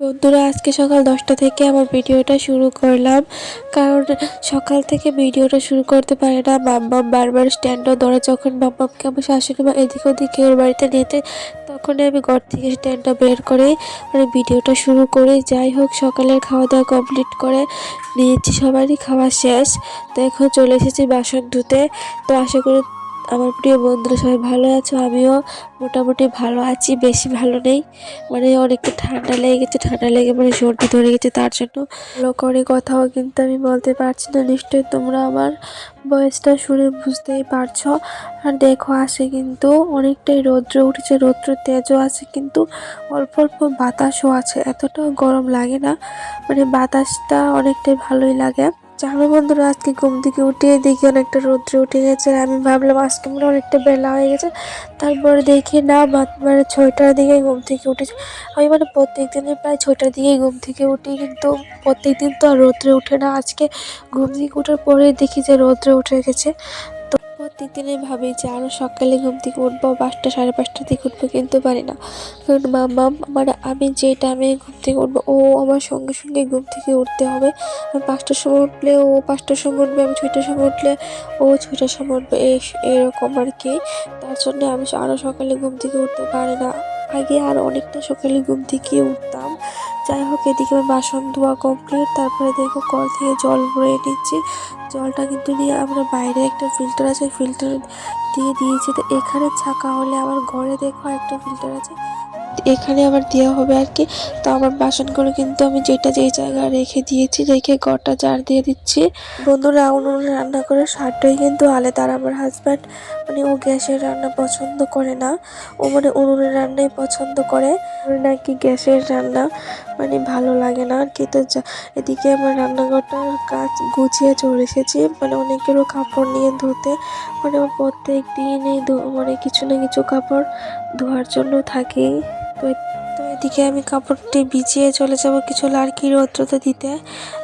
বন্ধুরা, আজকে সকাল 10টা থেকে আমার ভিডিওটা শুরু করলাম। কারণ সকাল থেকে ভিডিওটা শুরু করতে পারে না, মাম্মাম বারবার স্ট্যান্ডও ধরে। যখন মাম্মামকে আমার শাশুড়ি মা এদিক ওদিকে ওর বাড়িতে নিতে, তখনই আমি ঘর থেকে স্ট্যান্ডটা বের করে ভিডিওটা শুরু করি। যাই হোক, সকালের খাওয়া দাওয়া কমপ্লিট করে নিয়েছি, সবারই খাওয়া শেষ। তো এখন চলে এসেছি বাসন ধুতে। তো আশা করি আমার প্রিয় বন্ধুরা সবাই ভালো আছো। আমিও মোটামুটি ভালো আছি, বেশি ভালো নেই। অনেকটা ঠান্ডা লেগে গেছে, ঠান্ডা লেগে সর্দি ধরে গেছে। তার জন্য ভালো করে কথাও কিন্তু আমি বলতে পারছি না। নিশ্চয়ই তোমরা আমার ভয়েসটা শুনে বুঝতেই পারছো। আর দেখো, আসে কিন্তু অনেকটাই রৌদ্র উঠেছে, রৌদ্র তেজও আছে, কিন্তু অল্প অল্প বাতাসও আছে। এতটাও গরম লাগে না, বাতাসটা অনেকটাই ভালোই লাগে। জানো বন্ধুরা, আজকে ঘুম থেকে উঠে দেখি অনেকটা রৌদ্র উঠে গেছে। আমি ভাবলাম আজকে মনে অনেকটা বেলা হয়ে গেছে। তারপরে দেখি না, 6টার দিকে ঘুম থেকে উঠেছি। আমি প্রত্যেক দিনের প্রায় 6টার দিকেই ঘুম থেকে উঠি, কিন্তু প্রত্যেক দিন তো আর রৌদ্রে উঠে না। আজকে ঘুম থেকে ওঠার পরে দেখি যে রৌদ্রে উঠে গেছে। তো প্রত্যেক দিনে ভাবি যে আরও সকালে ঘুম থেকে উঠবো, 5টা 5:30 দিকে উঠবো, কিন্তু পারি না। কারণ মাম্মাম আমি যে টাইমে ঘুম থেকে উঠবো, ও আমার সঙ্গে সঙ্গে ঘুম থেকে উঠতে হবে। আমি 5টার সময় উঠলে ও 5টার সময় উঠবে, আমি 6টার সময় উঠলে ও 6টার সময় উঠবে, এরকম আর কি। তার জন্য আমি আরও সকালে ঘুম থেকে উঠতে পারি না। আগে আর অনেকটা সকালে ঘুম থেকে উঠতাম। যাই হোক, এদিকে আমার বাসন ধোয়া কমপ্লিট। তারপরে দেখো, কল থেকে জল ভরে নিচ্ছি। জলটা কিন্তু নিয়ে আমরা বাইরে একটা ফিল্টার আছে, ফিল্টার দিয়ে দিয়েছি। তো এখানে ছাকা হলে আমার ঘরে দেখো একটা ফিল্টার আছে, এখানে আবার দেওয়া হবে আর কি। তো আমার বাসনগুলো কিন্তু আমি যেই জায়গায় রেখে দিয়েছি, রেখে ঘরটা ঝাড় দিয়ে দিচ্ছি। বন্ধুরা, উনুনে রান্না করে স্বাদটাই কিন্তু আলাদা। আর আমার হাজব্যান্ড ও গ্যাসের রান্না পছন্দ করে না, ও উনুনের রান্নাই পছন্দ করে। নাকি গ্যাসের রান্না ভালো লাগে না আর কি। তো এদিকে আমার রান্নাঘরটার কাজ গুছিয়ে চলে এসেছি। অনেকেরও কাপড় নিয়ে ধুতে, আমার প্রত্যেক দিনই কিছু না কিছু কাপড় ধোয়ার জন্য থাকেই। তো এদিকে আমি কাপড়টি ভিজিয়ে চলে যাব কিছু লাড়কি রৌদ্রতে দিতে।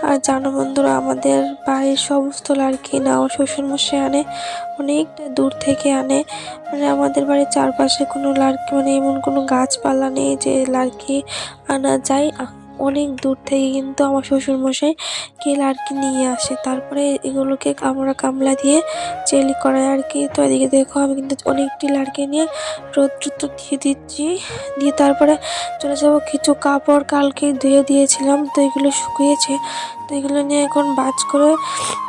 আর জানো বন্ধুরা, আমাদের বাড়ির সমস্ত লাড়কি না, ও শ্বশুরমশাই আনে, অনেকটা দূর থেকে আনে। আমাদের বাড়ির চারপাশে কোনো লাড়কি এমন কোনো গাছপালা নেই যে লাড়কি আনা যায়। অনেক দূর থেকে কিন্তু আমার শ্বশুরমশাই কে লাড়কি নিয়ে আসে, তারপরে এগুলোকে আমরা কামলা দিয়ে চেলি করাই আর কি। তো এদিকে দেখো, আমি কিন্তু অনেকটি লাড়কি নিয়ে রৌদ্র দিয়ে দিচ্ছি, দিয়ে তারপরে চলে যাব। কিছু কাপড় কালকে ধুয়ে দিয়েছিলাম, তো এগুলো শুকিয়েছে। তো এগুলো নিয়ে এখন ভাঁজ করে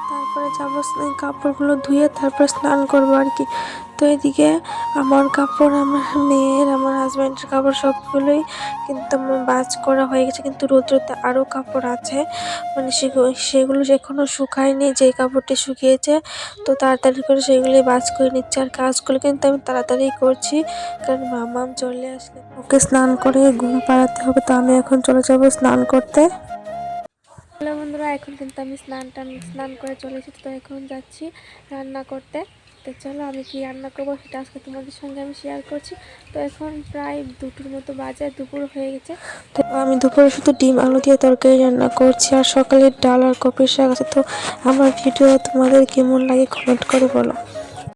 তারপরে যাবো, কাপড়গুলো ধুয়ে তারপর স্নান করবো আর কি। তো এদিকে আমার কাপড়, আমার মেয়ের, আমার হাজব্যান্ডের কাপড় সবগুলোই কিন্তু আমার ভাঁজ করা হয়ে গেছে। কিন্তু রৌদ্রতে আরও কাপড় আছে, সেগুলো এখনও শুকায়নি। যে কাপড়টি শুকিয়েছে, তো তাড়াতাড়ি করে সেগুলি ভাঁজ করে নিচ্ছে। আর কাজগুলো কিন্তু আমি তাড়াতাড়ি করছি, কারণ মামাম চলে আসলে ওকে স্নান করে ঘুম পাড়াতে হবে। তো আমি এখন চলে যাব স্নান করতে। হ্যালো বন্ধুরা, এখন কিন্তু আমি স্নান করে চলে এসেছি। তো এখন যাচ্ছি রান্না করতে। তো চলো, আমি কি রান্না করবো সেটা আজকে তোমাদের সঙ্গে আমি শেয়ার করছি। তো এখন প্রায় 2টোর মতো বাজে, দুপুর হয়ে গেছে। তো আমি দুপুরে শুধু ডিম আলু দিয়ে তরকারি রান্না করছি, আর সকালের ডাল আর কপির শাক আছে। তো আমার ভিডিও তোমাদের কেমন লাগে কমেন্ট করে বলো।